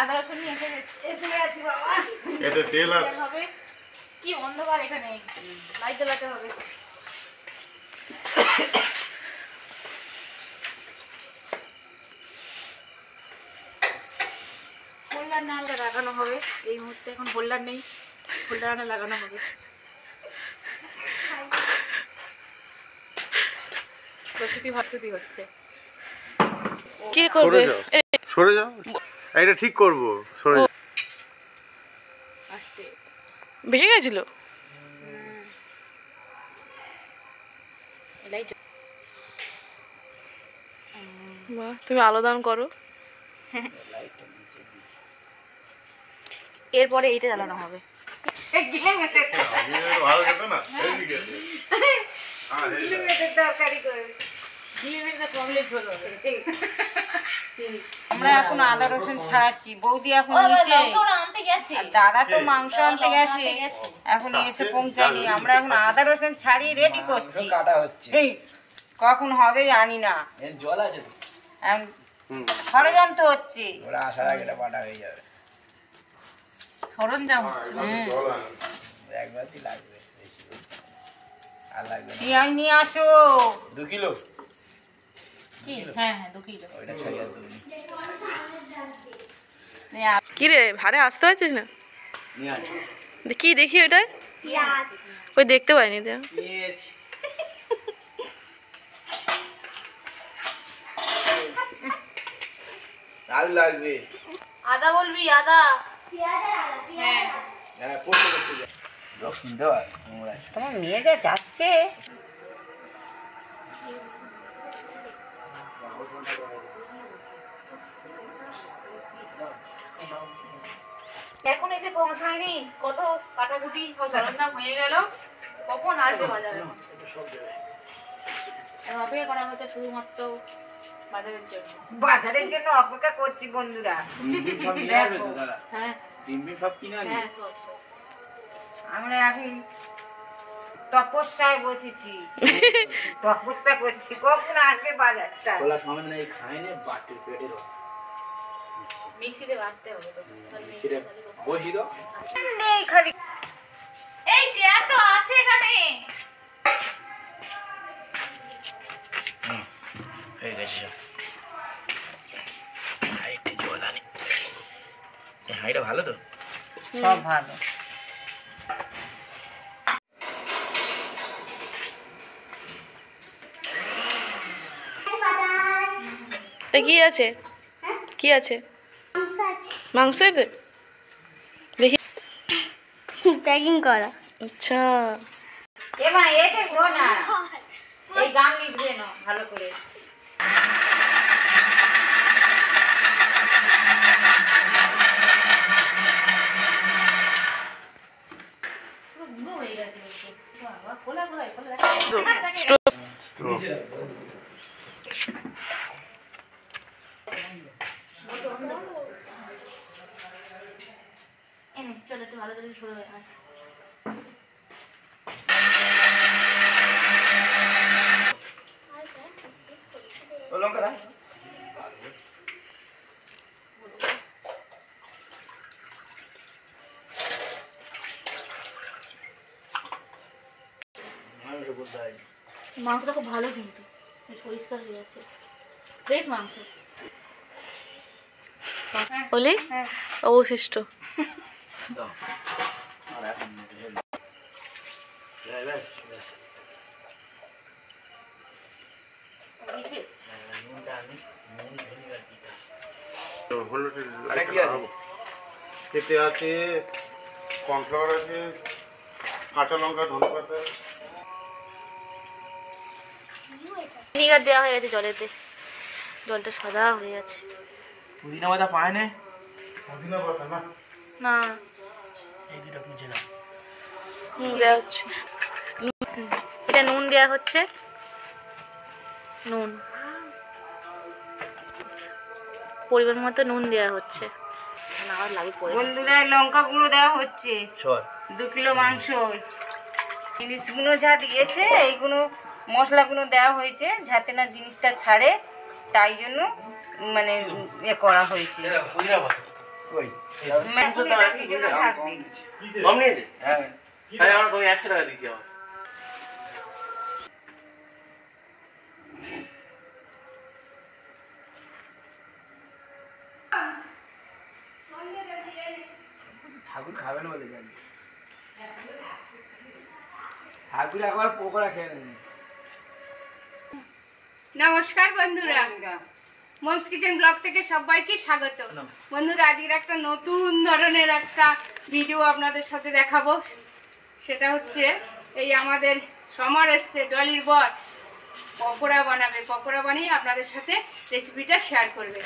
আদা রসুন নিয়ে এসে গেছি বাবা। এতে তেল আছে কি অন্ধকার এখানে লাইট জ্বালাতে হবে। হোল্ডার না লাগানো হবে এই মুহূর্তে, এখন হোল্ডার নেই, হোল্ডার না লাগানো হবে। প্রস্তুতি ভাস্তুতি হচ্ছে। কি করবে? সরে যাও, এটা ঠিক করবো। সরে যাও। আস্তে ভেঙে গেছিল। বাহ, তুমি আলো দান করো। এরপরে এইটা জ্বালানো হবে। আমরা এখন আদা রসুন ছাড়াচ্ছি, বৌদি এখন নিচে, দাদা তো মাংস আনতে গেছে, এখন এসে পৌঁছায়নি। আমরা এখন আদা রসুন ছাড়িয়ে রেডি করছি, কখন হবে জানি না। ষড়যন্ত্র হচ্ছে, সরঞ্জাম হচ্ছে। পেঁয়াজ নিয়ে আসো 2 কিলো। হ্যাঁ 2 কিলো। কি রে ভারে আসতে পারছিস না? কি দেখি ওটা ওই দেখতে পাইনি। লাগবে আদা বলবি, আদা। তোমার নিয়ে যা যাচ্ছে। এখন এসে পৌঁছায়নি, কত কাটাকুটি সরঞ্জাম হয়ে গেল, কখন আসবে বাজারে? অপেক্ষা করা হচ্ছে শুধুমাত্র বাজারের জন্য। বাজারের জন্য অপেক্ষা করছি বন্ধুরা। হ্যাঁ সব কিনে আনবে। হ্যাঁ সব। আমরা এখন তপস্যায় বসেছি, তপস্যা করছি কখন আসবে বাজারটা। মিক্সিতে বাটতে হবে তো। নেই খালি এই চেয়ার তো আছে এখানে। হয়ে গেছে। হাইটা ভালো তো, সব ভালো। কি আছে? কি আছে? মাংস এতে দেখি প্যাকিং করা। আচ্ছা এমা এটা গো না, এই গাম লিখবে না ভালো করে। চলো একটু ভালো করে শুরু হয়। মাংসটা খুব ভালো কিন্তু বেশ পরিষ্কার হয়ে যাচ্ছে, ফ্রেশ মাংস। বলি অবশিষ্ট এতে আছে কর্নফ্লাওয়ার আছে, কাঁচা লঙ্কা, ধনেপাতা। ভিনিগার দেওয়া হয়ে গেছে জলেতে, জলটা সাদা হয়ে গেছে। পুদিনা পাতা পায় না, পুদিনা পাতা না না এই দুটো মুছে দাও। দেওয়া হচ্ছে, এটা নুন দেওয়া হচ্ছে, নুন পরিমাণ মতো নুন দেওয়া হচ্ছে। বন্ধুরা লঙ্কা গুঁড়ো দেওয়া হচ্ছে চল 2 কিলো মাংস। জিনিসগুলো যা দিয়েছে এইগুলো মশলাগুলো দেওয়া হয়েছে যাতে না জিনিসটা ছাড়ে, তাই জন্য মানে এ করা হয়েছে। মাংসটা ভিজানো থাকবে। হ্যাঁ আমার তুমি 100 টাকা দিচ্ছি আমার। ঠাকুর খাবেন বলে জানি, ঠাকুর একবার পকোড়া খেয়ে নেন। নমস্কার বন্ধুরা, মমস কিচেন ব্লগ থেকে সবাইকে স্বাগত। বন্ধুরা আজকের একটা নতুন ধরনের একটা ভিডিও আপনাদের সাথে দেখাবো। সেটা হচ্ছে এই আমাদের সমর এসছে, ডলির বর পকোড়া বানাবে। পকোড়া বানিয়ে আপনাদের সাথে রেসিপিটা শেয়ার করবে।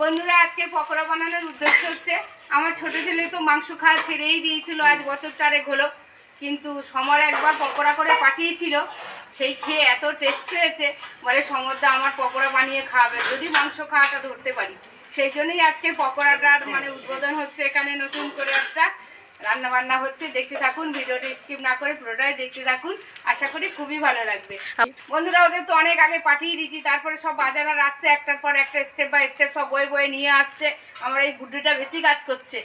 বন্ধুরা আজকে পকোড়া বানানোর উদ্দেশ্য হচ্ছে, আমার ছোট ছেলে তো মাংস খাওয়া ছেড়েই দিয়েছিল, আজ বছর 4 হলো, কিন্তু সমর একবার পকোড়া করে পাঠিয়েছিল, সেই খেয়ে এত টেস্ট হয়েছে, বলে সমরদা আমার পকোড়া বানিয়ে খাওয়াবে যদি মাংস খাওয়াটা ধরতে পারি। সেই জন্যই আজকে পকোড়াটার মানে উদ্বোধন হচ্ছে, এখানে নতুন করে একটা রান্না বান্না হচ্ছে। দেখতে থাকুন, ভিডিওটা স্কিপ না করে পুরোটাই দেখতে থাকুন, আশা করি খুবই ভালো লাগবে। বন্ধুরা ওদের তো অনেক আগে পাঠিয়ে দিয়েছি, তারপরে সব বাজারের আসতে একটার পর একটা স্টেপ বাই স্টেপ সব বয়ে বয়ে নিয়ে আসছে। আমার এই গুড্ডুটা বেশি কাজ করছে,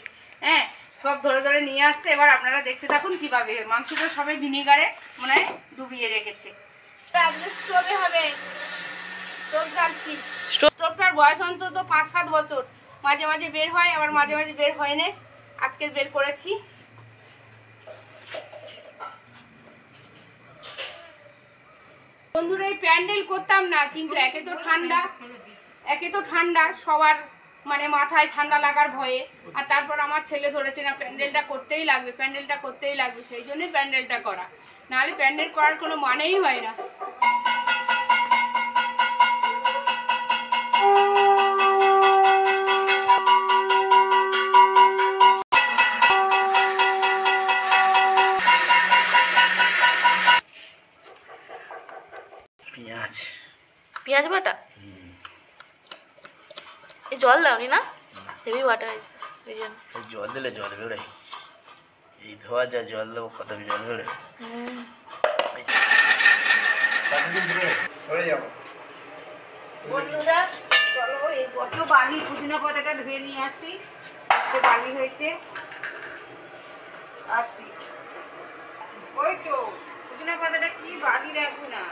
হ্যাঁ সব ধরে ধরে নিয়ে আসছে। এবার আপনারা দেখতে থাকুন কিভাবে। মাংসটা সবে ভিনিগারে মনে হয় ডুবিয়ে রেখেছে। আজকে স্টোভে হবে, স্টোভ জ্বালছি। স্টোভটার বয়স অন্তত 5-7 বছর, মাঝে মাঝে বের হয় আবার মাঝে মাঝে বের হয় না। আজকে বের করেছি। বন্ধুরা এই প্যান্ডেল করতাম না, কিন্তু একে তো ঠান্ডা সবার মানে মাথায় ঠান্ডা লাগার ভয়ে, আর তারপর আমার ছেলে ধরেছে না প্যান্ডেলটা করতেই লাগবে, সেই জন্যই প্যান্ডেলটা করা, নাহলে প্যান্ডেল করার কোনো মানেই হয় না। পেঁয়াজ বাটা, এই জল দাওনি না, হেভি বাটা হয়েছে এই জন্য। জল দিলে জল বেরোয়, এই ধোয়া যা জল দেবো কত জল বেরোয়। বন্ধুরা চলো এই বড় বালি পুদিনা পাতাটা ধুয়ে নিয়ে আসি, বালি হয়েছে। আসি ওই তো পুদিনা পাতাটা কি বালি রাখবো না,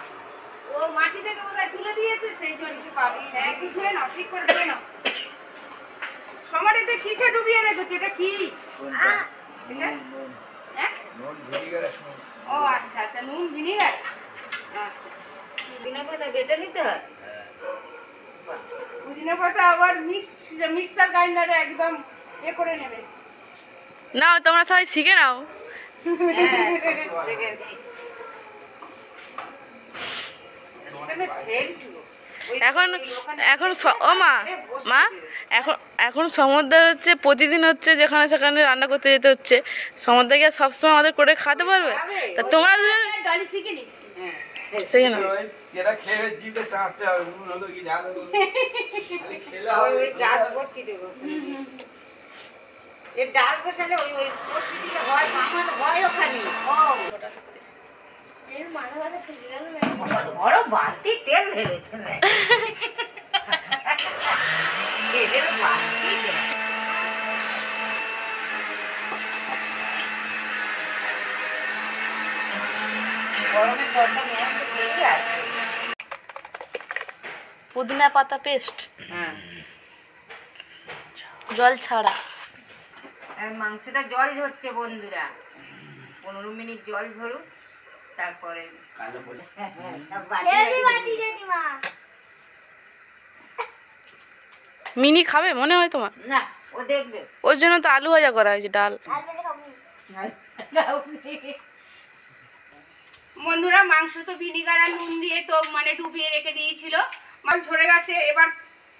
ও মাটি থেকে বোধহয় তুলে দিয়েছে, সেই জন্য পাবি। হ্যাঁ কি ধুয়ে নাও, ঠিক করে ধুয়ে নাও। সমারিতে কিসে ডুবিয়ে রেখেছো, এটা কি? হ্যাঁ ও আচ্ছা আচ্ছা, নুন ভিনিগার। আচ্ছা পুদিনা পাতা বেটে নিতে হয়। পুদিনা পাতা আবার মিক্সার গ্রাইন্ডারে একদম এ করে নেবে। নাও তোমরা সবাই শিখে নাও। এখন ও মা এখন সমুদ্র হচ্ছে প্রতিদিন হচ্ছে যেখানে সেখানে রান্না করতে যেতে হচ্ছে। সমুদ্র গিয়ে সবসময় আমাদের করে খাতে পারবে, তা তোমরা ডালি শিখে নিচ্ছি। শিখে নাও। ডাল বসালে ওই হয় আমার হয় ওখানে বড় বালতি তেল ঢেলেছে না, পুদিনা পাতা পেস্ট, জল ছাড়া। মাংসটা জল ঝরছে বন্ধুরা, 15 মিনিট জল ঝরুক, তারপরে মিনি খাবে মনে হয় তোমার? না ও দেখবে, ওর জন্য তো আলু ভাজা করা হয়েছে, ডাল। বন্ধুরা মাংস তো ভিনিগার আর নুন দিয়ে তো মানে ডুবিয়ে রেখে দিয়েছিল, মাল ঝরে গেছে। এবার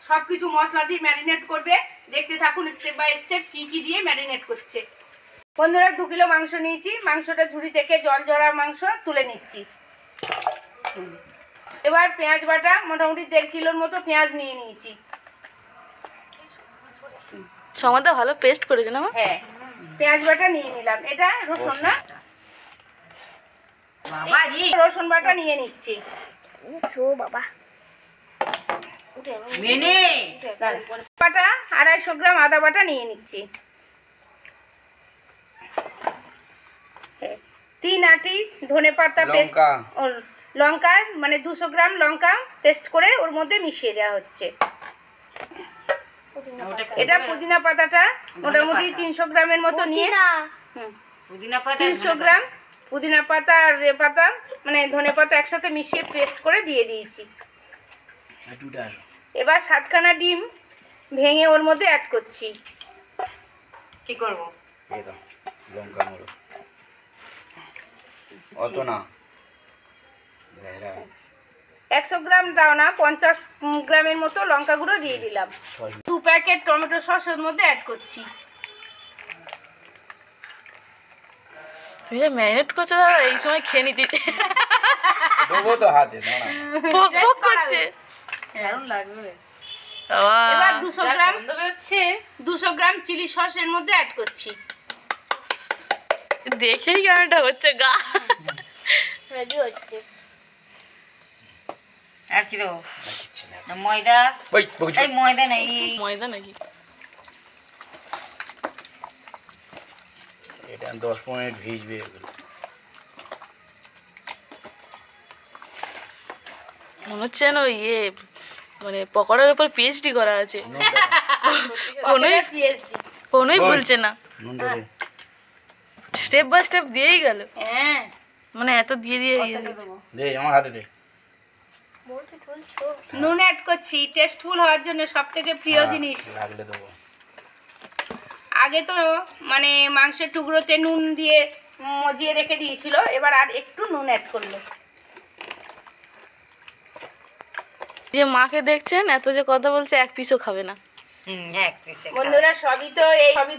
সবকিছু মশলা দিয়ে ম্যারিনেট করবে, দেখতে থাকুন স্টেপ বাই স্টেপ কি কি দিয়ে ম্যারিনেট করছে। বন্ধুরা 2 কিলো মাংস নিয়েছি, মাংসটা ঝুড়ি থেকে জল ঝরার মাংস তুলে নিচ্ছি। এবার পেঁয়াজ বাটা মোটামুটি 1.5 কিলোর মতো পেঁয়াজ নিয়ে নিয়েছি। সমাদা ভালো পেস্ট করেছে না মা? হ্যাঁ, পেঁয়াজ বাটা নিয়ে নিলাম। এটা রসুন না, রসুন বাটা নিয়ে নিচ্ছি। বাবা বাটা 250 গ্রাম আদা বাটা নিয়ে নিচ্ছি। 3 আটি ধনেপাতা পেস্ট, লঙ্কা মানে 200 গ্রাম লঙ্কা পেস্ট করে ওর মধ্যে মিশিয়ে দেওয়া হচ্ছে। এটা পুদিনা পাতাটা মোটামুটি 300 গ্রামের মতো নিয়ে, 300 গ্রাম পুদিনা পাতা আর পাতা মানে ধনে পাতা একসাথে মিশিয়ে পেস্ট করে দিয়ে দিয়েছি। এবার 7খানা ডিম ভেঙে ওর মধ্যে অ্যাড করছি। কি করব? লঙ্কা মুড়ো অত না 100 গ্রাম দাও না, 50 গ্রামের মতো লঙ্কা গুঁড়ো দিয়ে দিলাম। 2 প্যাকেট টমেটো সস ওর মধ্যে অ্যাড করছি। তুমি যে ম্যারিনেট করছো দাদা, এই সময় খেয়ে নিতে দেবো তো হাতে না না ভক ভক করছে। বাবা, এবার 200 গ্রাম চিলি সস এর মধ্যে অ্যাড করছি। দেখেই কেমনটা হচ্ছে গা। রেডি হচ্ছে। আর কি দেবো? ময়দা, এই ময়দা নেই, ময়দা নাকি? এটা 10 মিনিট ভিজবে এগুলো। মনে হচ্ছে যেন ইয়ে মানে পকোড়ার উপর পিএইচডি করা আছে, কোনোই ভুলছে না, স্টেপ বাই স্টেপ দিয়েই গেল। হ্যাঁ, মানে এত দিয়ে দিয়ে দে আমার হাতে দে। নুন অ্যাড করছি টেস্টফুল হওয়ার জন্য, সবথেকে প্রিয় জিনিস। লাগলে দেবো। আগে তো মানে মাংসের টুকরোতে নুন দিয়ে মজিয়ে রেখে দিয়েছিল, এবার আর একটু নুন অ্যাড করলো। যে মাকে দেখছেন এত যে কথা বলছে, এক পিসও খাবে না। বন্ধুরা সবই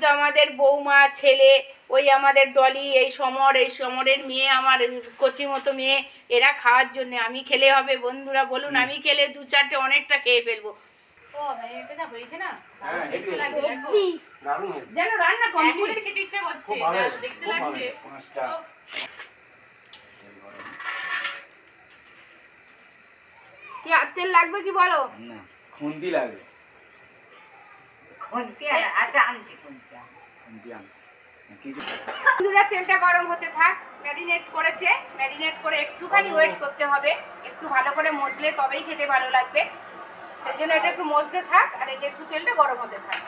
তো আমাদের বৌমা ছেলে, ওই আমাদের ডলি, এই সমরের মেয়ে, আমার কচি মতো মেয়ে, এরা খাওয়ার জন্য। আমি খেলে হবে বন্ধুরা বলুন? আমি খেলে 2-4টে অনেকটা খেয়ে ফেলবো। যেন রান্না কমপ্লিট খেতে ইচ্ছা করছে, দেখতে লাগছে। কি আর তেল লাগবে কি বলো? না খুন্তি লাগবে। আচ্ছা আনছি বন্ধুরা তেলটা গরম হতে থাক। ম্যারিনেট করেছে, ম্যারিনেট করে একটুখানি ওয়েট করতে হবে, একটু ভালো করে মজলে তবেই খেতে ভালো লাগবে। সেই জন্য এটা একটু মজতে থাক আর এটা একটু তেলটা গরম হতে থাক।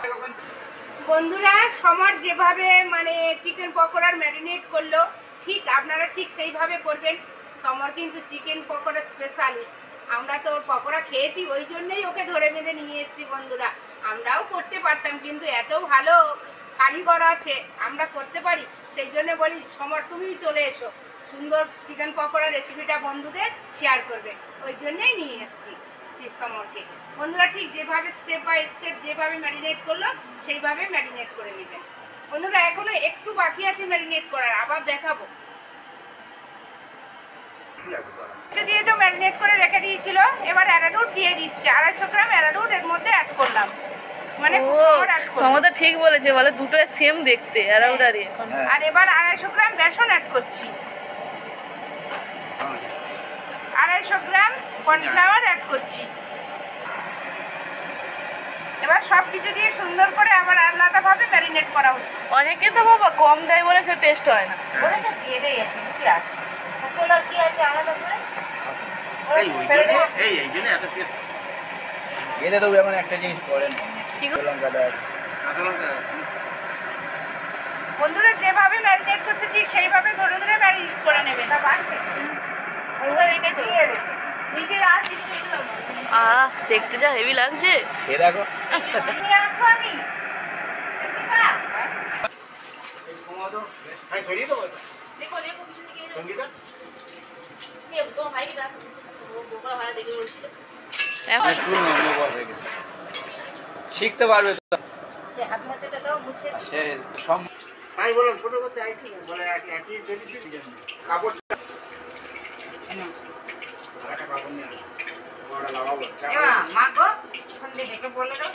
বন্ধুরা সমর যেভাবে মানে চিকেন পকোড়ার ম্যারিনেট করলো, ঠিক আপনারা ঠিক সেইভাবে করবেন। সমর কিন্তু চিকেন পকোড়া স্পেশালিস্ট। আমরা তো ওর পকোড়া খেয়েছি, ওই জন্যই ওকে ধরে বেঁধে নিয়ে এসেছি। বন্ধুরা আমরাও করতে পারতাম, কিন্তু এত ভালো কারিগর আছে, আমরা করতে পারি। সেই জন্য বলি সমর তুমিই চলে এসো, সুন্দর চিকেন পকোড়া রেসিপিটা বন্ধুদের শেয়ার করবে, ওই জন্যই নিয়ে এসেছি সমরকে। বন্ধুরা ঠিক যেভাবে স্টেপ বাই স্টেপ যেভাবে ম্যারিনেট করলো সেইভাবে ম্যারিনেট করে নেবেন। বন্ধুরা এখনো একটু বাকি আছে ম্যারিনেট করার, আবার দেখাবো। দিয়ে তো ম্যারিনেট করে রেখে দিয়েছিল, এবার অ্যারারুট দিয়ে দিচ্ছে। 250 গ্রাম অ্যারারুট এর মধ্যে অ্যাড করলাম। মানে সমদা ঠিক বলেছে, বলে দুটো সেম দেখতে অ্যারাউডারি। আর এবার 250 গ্রাম বেসন অ্যাড করছি, 250 গ্রাম কর্নফ্লাওয়ার অ্যাড করছি। এবার সব কিছু দিয়ে সুন্দর করে আবার আলাদাভাবে ম্যারিনেট করা হচ্ছে। অনেকে তো বাবা কম দেয় বলে সে টেস্ট হয় না। এতে তো এমন একটা জিনিস করেন লঙ্কাটা বন্ধুরা যেভাবে ম্যারিনেট করছে ঠিক সেইভাবে ধরে ধরে ম্যারিনেট করে নেবে। দেখতে যা হেভি লাগছে। খেয়ে দেখো। শিখতে পারবে তো। আমি বললাম ছোট করতে বলে একই কাপড় মা গো সন্ধে ডেকে বলে দাও।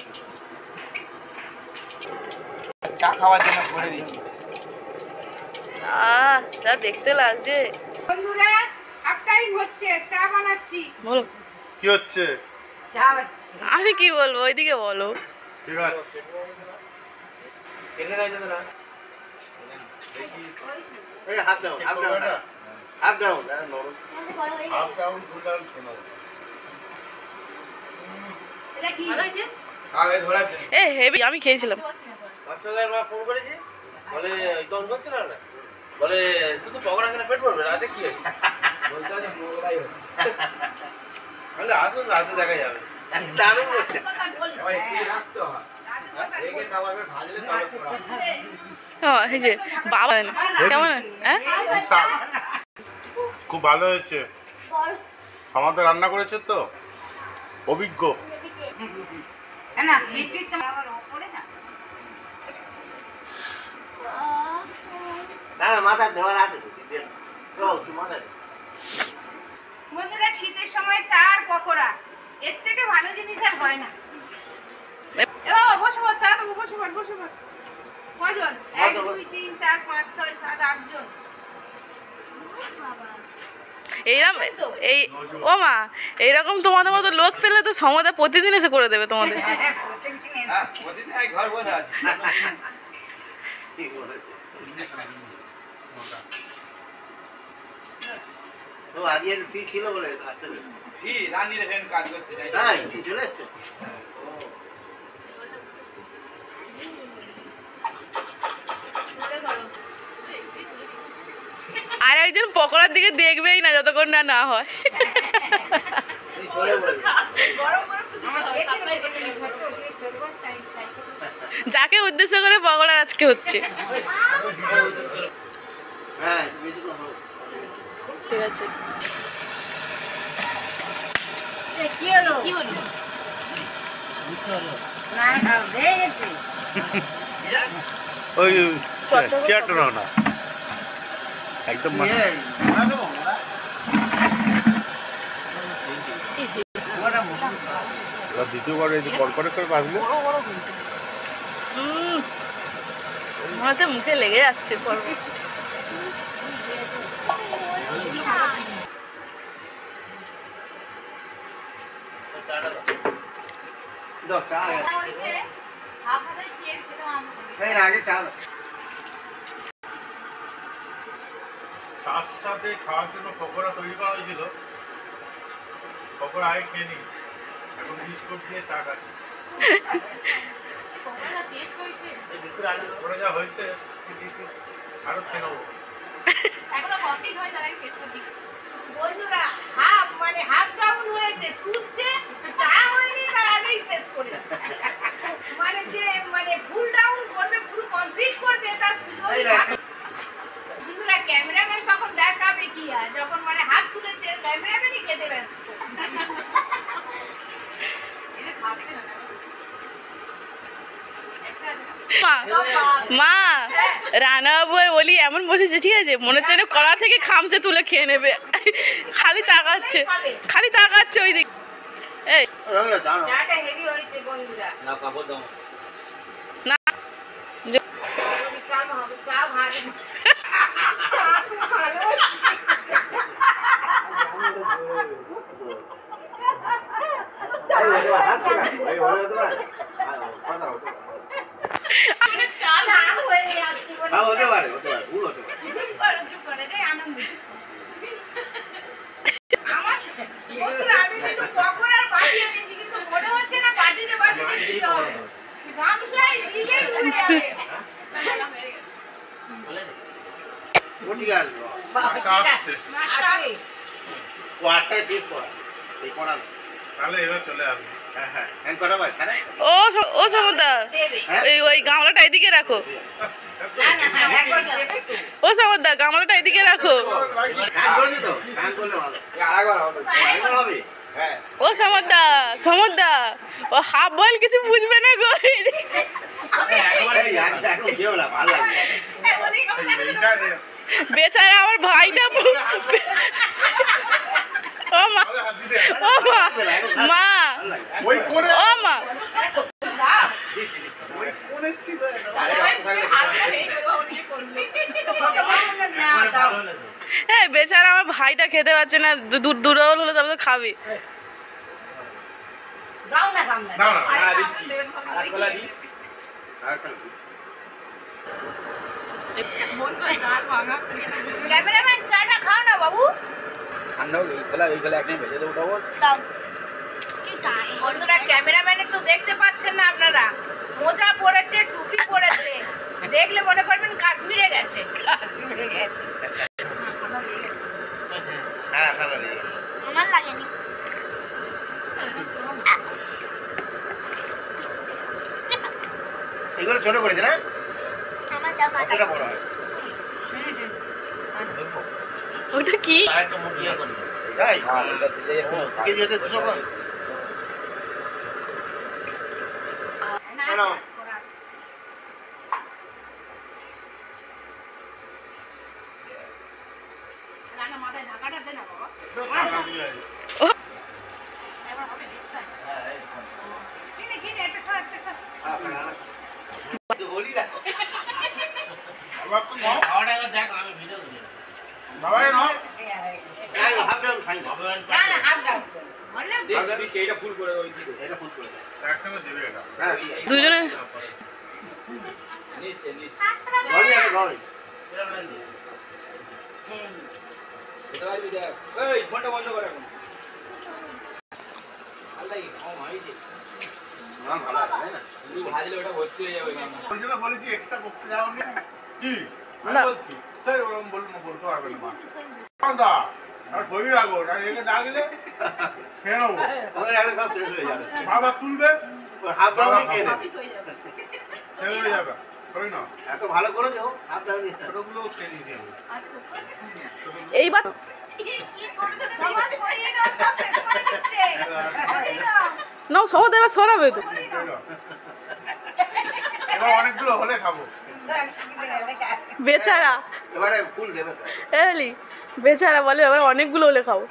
চা খাওয়ার জন্য করে দিচ্ছি। যা দেখতে লাগছে। বন্ধুরা হাফ টাইম হচ্ছে, চা বানাচ্ছি। বলো কি হচ্ছে? চা হচ্ছে। আমি কি বলবো, ওইদিকে বলো। ঠিক আছে। এই হাত দাও, হাত দাও না। হাত দাও না, নরম। হাত ডাউন, ফুল ডাউন শোনা যাচ্ছে। এটা কি আগে ধরার জন্য এ হেভি, আমি খেয়েছিলাম। মাস্টারদার মা ফোন করেছে, বলে তখন করছে না ওরা? বলে তুই তো পকোড়া খেলে পেট ভরবে, রাতে কি হয়? বলতে হবে মোগলাই হচ্ছে। বলে আসুন, রাতে দেখা যাবে। দারুণ হচ্ছে। এবার একটু রাখতে হয়। রেখে খাবার ভাজলে তবে করা। এই যে বাবা কেমন, হ্যাঁ বিশাল। খুব ভালো হয়েছে। সমাদে রান্না করেছে তো, অভিজ্ঞ। না বৃষ্টির সময় আবার ওপরে না বন্ধুরা শীতের সময় চা আর পকোড়া, এর থেকে ভালো জিনিস আর হয় না। এ বাবা বসে পড়, চা দেবো, বসে পড়, বসে পড়। কজন? 1 2 3 4 5 6 7 8 জন। এইরকম এই ও মা, এইরকম তোমাদের মতো লোক পেলে তো সমদা প্রতিদিন এসে করে দেবে তোমাদের। হ্যাঁ, ওদিন এই ঘর বসে আছে। কি রানী রেখে কাজ করতে চাই। আর একজন পকোড়ার দিকে দেখবেই না যতক্ষণ না না হয়। যাকে উদ্দেশ্য করে পকোড়া আজকে হচ্ছে। ঠিক আছে, কি হলো কি হলো না হয়ে গেছে ওই চেয়ারটা নাও না, একদম মাঝে। এবার দ্বিতীয়বার এই যে কড়কড়ে করে ভাবলে মনে হচ্ছে মুখে লেগে যাচ্ছে পর্ব। চার সাথে খাওয়ার জন্য পকোড়া তৈরি করা হয়েছিল, পকোড়া আগে খেয়ে নিস, এখন বিস্কুট দিয়ে চা খাচ্ছিস। পরে যা হয়েছে আরো খেয়ে নেবো। বন্ধুরা হাফ মানে হাফ ডাউন হয়েছে, তুলছে, চা হয়নি তার আগেই শেষ করে দিচ্ছে। মানে যে মানে ফুল ডাউন করবে, পুরো কমপ্লিট করবে তার সুযোগই নেই। বন্ধুরা ক্যামেরাম্যান তখন দেখাবে কি, আর যখন মানে হাত তুলেছে ক্যামেরাম্যানই খেতে ব্যস্ত। মা রানাবাবু আর বলি এমন বসেছে, ঠিক আছে, মনে হচ্ছে যেন কড়া থেকে খামচে তুলে খেয়ে নেবে। খালি তাকাচ্ছে, খালি তাকাচ্ছে ওই দিকে। এই চাটা হেভি হয়েছে বন্ধুরা না কাপড় দাও। না কাম হবে চা ভালো হতে পারে, হতে পারে, ভুল হতে পারে। আমি একটু পকোড়ার বাটি এনেছি, কিন্তু মনে হচ্ছে না বাটিতে বাটিতে দিতে হবে। গামছায় নিজেই উঠে যাবে। ও ঠিক আছে, আটটা আসছে। ও আটটায় ঠিক কর, এই করা না। তাহলে এবার চলে আসবে। হ্যাঁ হ্যাঁ, হ্যাঁ কটা ভাই, হ্যাঁ ও সমদা, ওই গামলাটা এদিকে রাখো। ও সমদা, গামলাটা এদিকে রাখো। হ্যাঁ করেছি তো, হ্যাঁ করলে ভালো। আরেকবার হবে। আরেকবার হবে? হ্যাঁ। ও সমদা ও হাফ বয়েল কিছু বুঝবে না গো। এখন কি হলো, ভালো লাগবে। বেচারা আমার ভাইটা ও মা, ও মা, মা, ওই করে ও মা, ওই করে ছিল। আমি ভাইটা খেতে পারছে না, দুর্বল হলে তবে তো খাবে। দাও না গামলা। দাও না ক্যামেরাম্যান চাটা খাও না বাবু। দাও বন্ধুরা ক্যামেরাম্যানে তো দেখতে পাচ্ছেন না আপনারা, মোজা পরেছে, টুপি পরেছে, দেখলে মনে করবেন কাশ্মীরে গেছে। কাশ্মীরে গেছে। হ্যাঁ ঠান্ডা লেগে গেছে। আমার লাগেনি এগুলো ছোট করেছে না, আমার দাও কাটা কতটা বড় হয় ওটা কি? তাই কেজি হতে 200 গ্রাম। কেন? মাথায় ঢাকাটা দে না বাবা। কিনে কিনে একটা খা, একটা খা। বলি না বাবা তো নাও, বাবা নাও, এই হাফ ডাউন খাই না, না না হাফ দাও। বললাম এটা ফুল করে একসঙ্গে দেবে এটা। হ্যাঁ দুজনে ধরি আগে ধরি। আমার ভালো আছে তাই না? ওই জন্য বলেছি এক্সট্রা করতে যাও না। কি? আমি বলছি, তাই ওরকম বলতে পারবে না মা। দা, আর বই রাখো, আর একে না গেলে খেয়ে নেবো। ওকে রাখলে সব শেষ হয়ে যাবে। বাবা তুলবে, হাফ ডাউনই খেয়ে নেবে। শেষ হয়ে যাবে। কই না? এত ভালো করেছো, হাফ ডাউনই ছোটগুলো খেয়ে নিতে হবে। এইবার সমাজ করিয়ে নাও, সব শেষ করে দিচ্ছে। এই নাও। নাও সময় এবার সরাবে তো। এবার অনেকগুলো হলে খাবো। বেচারা এবারে ফুল দেবে তো। এলি বেচারা বলে এবার অনেকগুলো হলে খাবো।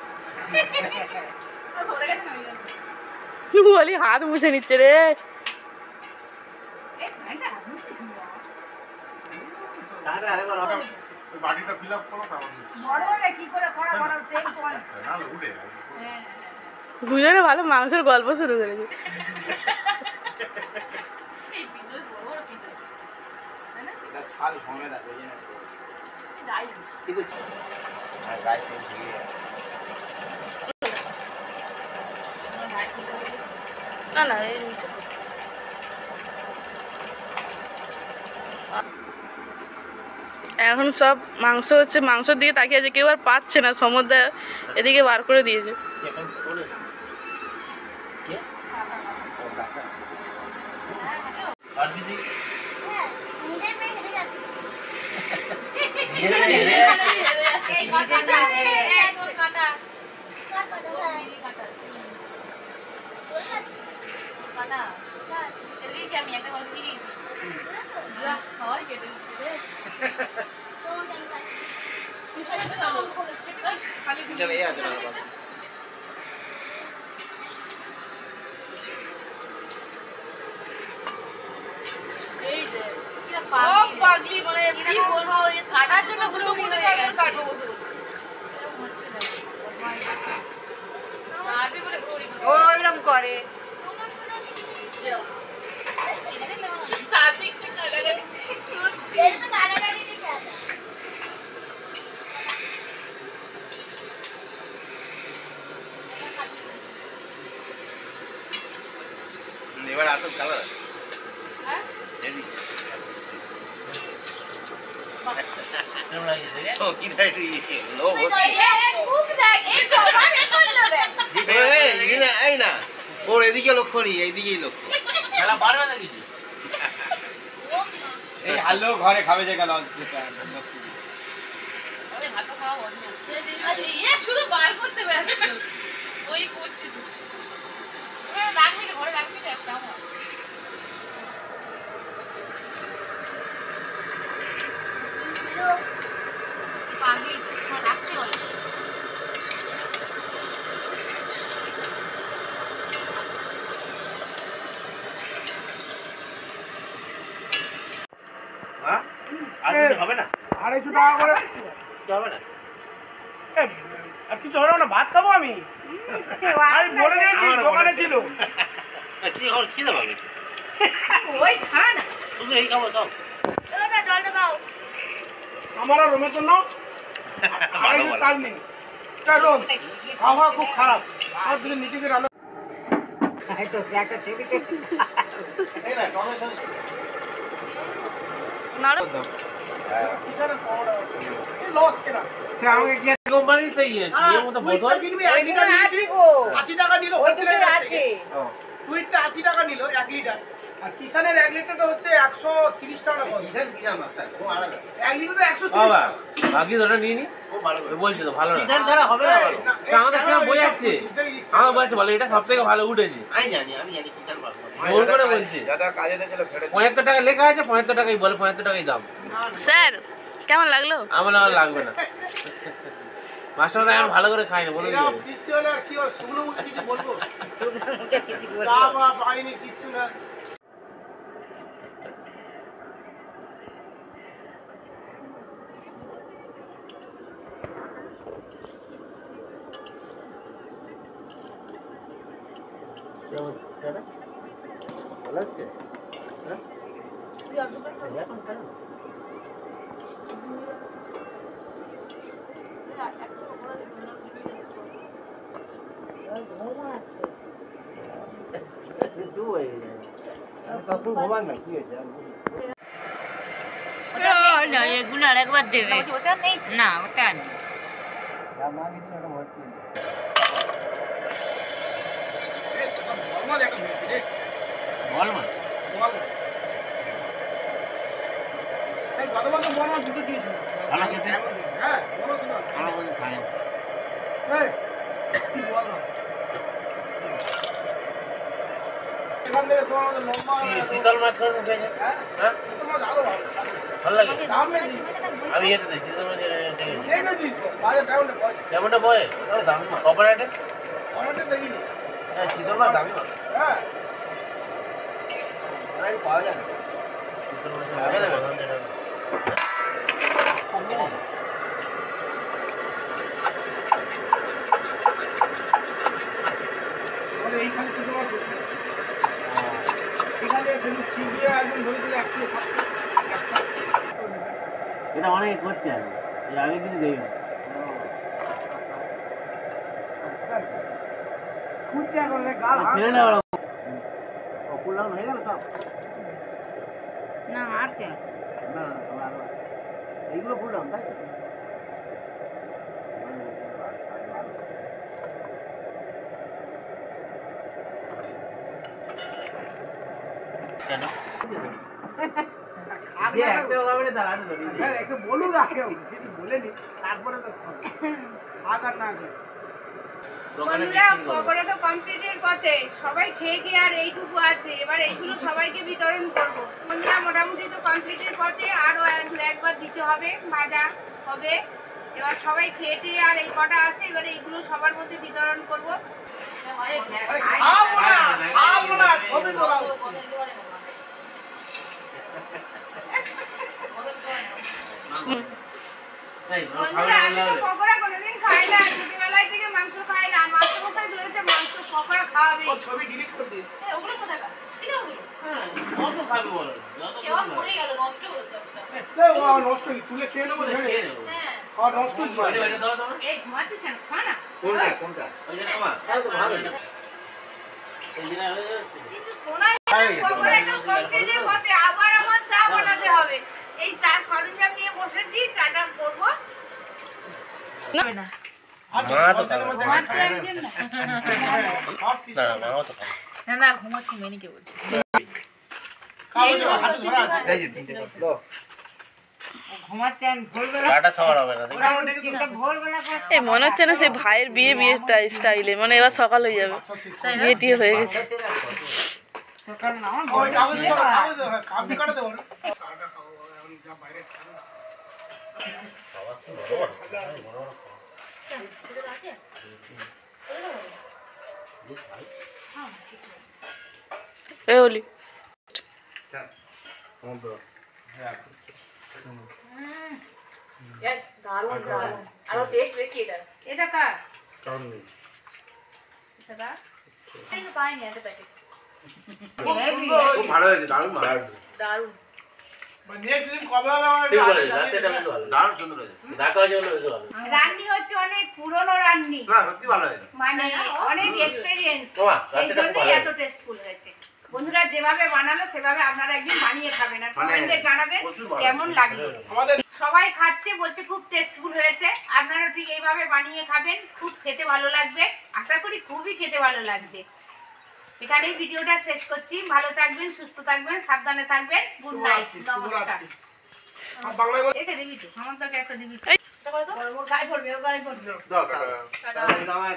বলি হাত মুছে নিচ্ছে রে। তাহলে আরেকবার ওই বাটিটা ফিল আপ করো তারপর বড় হলে কি করে করা বড় তেল পড়ে। নাহলে উঠে দুজনে ভালো মাংসের গল্প শুরু করেছে। কিন্তু না না এই নিচে। এখন সব মাংস হচ্ছে, মাংসের দিকে তাকিয়ে আছে, কেউ আর পাচ্ছে না, সমুদ্র এদিকে বার করে দিয়েছে। হ্যাঁ নিজের পেয়ে হেরে যাচ্ছি এই কাটা এই তোর কাটা কার কাটা ভাই কাটা দিয়েছি আমি একটা বল দিয়েছি। যা খাওয়াই কেটে দিচ্ছি রে। তো জানি কাজ খালি চলে এই আছে না এই যে ও পাগলি মানে কি বলবো এই কাটার জন্য গুলো মনে করে কাটবো বসে ও এরকম করে এর তো কাটাকাটি দিতে আছে এবার আসল কালার হ্যাঁ ও কি রে লো তুই তো মুখ দেখ এই বাবা রে করলো রে এই না এই না ওর এদিকে লক্ষ্য নেই, এইদিকেই লক্ষ্য। খেলা পারবে না কিছু এই আলো ঘরে খাবে যে গেল আরে ভাত খাওয়া বন্ধ এই শুধু বার করতে ব্যস্ত ওই করতে রাখবি না ঘরে রাখবি না একটা আমার পাগলি রাখতে হবে হ্যাঁ আর হবে না 250 টাকা করে হবে না আর কিছু হবে না, ভাত খাবো আমি বলে দিয়েছি দোকানে ছিল। খিদে পাবে ওই খা না শুধু এই খাবো সব জলটা দাও আমার আর রোমে তো না কাজ নেই। রোম আবহাওয়া খুব খারাপ, আর তুমি নিচে গিয়ে রান্না লস কেনা কোম্পানি সেই এর মতো বোতল 80 টাকা নিল, টুইটটা 80 টাকা নিল 1 লিটার, আর কিষানের 1 লিটারটা হচ্ছে 130 টাকা। কিষান কিষান মাস্টার ও আলাদা 1 লিটার তো 130 বাবা টাকা। বাকি ধরে নিয়ে নি ও ভালো করে বলছে তো ভালো না কিষান ছাড়া হবে না। তা আমাদের কেন বই যাচ্ছে আমার বলছে বলে এটা সব থেকে ভালো উঠেছে আমি জানি কিষান ভালো। ভুল করে বলছে 75 টাকা লেখা আছে 75 টাকাই বলে 75 টাকাই দাম স্যার কেমন লাগলো? আমার আর লাগবে না মাস্টার এখন ভালো করে খাই না বলে এরা বৃষ্টি হলে আর কি হয়, শুকনো মুখে কিছু বলবো? চা বা পাইনি কিছু না। এগুলো আর একবার দেবে না, ওটা নেই। নরমাল একটা মিনিট রে। বল মা বল। এই গতবার তো বড় দুটো দিয়েছি। ভালো খেতে হ্যাঁ, বড় দুটো। আমরা বলে খাই না এই কি বল না। এখান থেকে তোমার মধ্যে লম্বা শীতল মাছ করে খেয়েছে হ্যাঁ তোমার আরো ভালো। ভালো লাগে দাম নেই। আমি এতে দিই শীতল মাছ দেখে দিস বাজার ডাউনটা কয়। কেমনটা বয় দামি মাছ অপারেটর আমাদের দেখিনি। হ্যাঁ শীতল মাছ দামি মাছ হ্যাঁ। আর পাওয়া যায় না শীতল মাছ লাগে না মানে এইখানে কি তোমার এখানে শুধু ছিড়িয়ে একদম ধরে দিলে 100 এটা অনেক করছে আমি এর আগে কিছু দেই না কুচিয়া করলে গাল ছেড়ে না ওরা অপুলাম হয়ে গেল সব না আছে না এইগুলো ফুললাম তাই তো কেন আগে একটা হবে না দাঁড়ানো ধরি হ্যাঁ একটু বলুন আগে যদি বলেনি তারপরে তো আগার না আগে বন্ধুরা পকোড়া তো কমপ্লিটের পথে, সবাই খেয়ে খেয়ে আর এইটুকু আছে, এবার এইগুলো সবাইকে বিতরণ করব। বন্ধুরা মোটামুটি তো কমপ্লিটের পথে, আরও একবার দিতে হবে, ভাজা হবে। এবার সবাই খেয়ে টেয়ে আর এই কটা আছে, এবারে এইগুলো সবার মধ্যে বিতরণ করব। খাবো না ছবি তোলা বন্ধুরা আমি তো পকোড়া কোনোদিন খাই না, ছোটবেলায় থেকে মাংস খাই না, মাংস কোথায় ধরেছে মাংস পকোড়া খাওয়াবে। ছবি ডিলিট করে দিয়েছি। ওগুলো কোথায় পাচ্ছে? কত খাবি বলো কেমন পড়ে গেল, নষ্ট হচ্ছে। নষ্ট তুলে খেয়ে নেবো খেয়ে নেবো নষ্ট ওইটা দাও তোমার এই ঘুমাচ্ছিস কেন? খা না। কোনটা ওইটা তোমার তাই তো ভালো এই দিন কিছু শোনাই না, পকোড়াটা কমপ্লিটের পথে, আবার আমার চা বানাতে হবে। এই চা সরঞ্জাম নিয়ে বসেছি, চাটা করবো। না না ঘুমাচ্ছি মেনিকে বলছি ঘুমাচ্ছে আমি ভোরবেলা চাটা সবার হবে না ভোরবেলা এই মনে হচ্ছে না সেই ভাইয়ের বিয়ে স্টাইলে, মানে এবার সকাল হয়ে যাবে, বিয়ে টিয়ে হয়ে গেছে। সকাল না আমার কাপড় কাটাতে পারো এ হলি দারুণ দারুণ আরো টেস্ট বেশি এটা এটা কার কারণ নেই এটা কার এই পাইনি এত প্যাকেট খুব ভালো হয়েছে দারুণ ভালো দারুণ নেক্সট দিন কবে হবে আমার ঠিক বলেছে সেটা কিন্তু ভালো দারুণ সুন্দর হয়েছে দা করার জন্য বেশি ভালো রান্নি হচ্ছে অনেক পুরনো রান্নি না সত্যি ভালো হয়েছে মানে অনেক এক্সপেরিয়েন্স বাহ, এই রান্নাটা খুব জন্যই ভালো এত টেস্টফুল হয়েছে বন্ধুরা যেভাবে বানালো সেভাবে আপনারা একদিন বানিয়ে খাবেন আর মানে কমেন্টে জানাবেন প্রচুর ভালো। কেমন লাগলো আমাদের সবাই খাচ্ছে বলছে খুব টেস্টফুল হয়েছে আপনারা ঠিক এইভাবে বানিয়ে খাবেন খুব খেতে ভালো লাগবে আশা করি খুবই খেতে ভালো লাগবে এখানেই ভিডিওটা শেষ করছি ভালো থাকবেন সুস্থ থাকবেন সাবধানে থাকবেন গুড নাইট নমস্কার আর বাংলায় বলে এটা দিবি তো আমার তোকে একটা দিবি এই। এটা বলো তো ওর গায়ে পড়বে ওর গায়ে পড়বে দাও, দাও। টাটা। আমার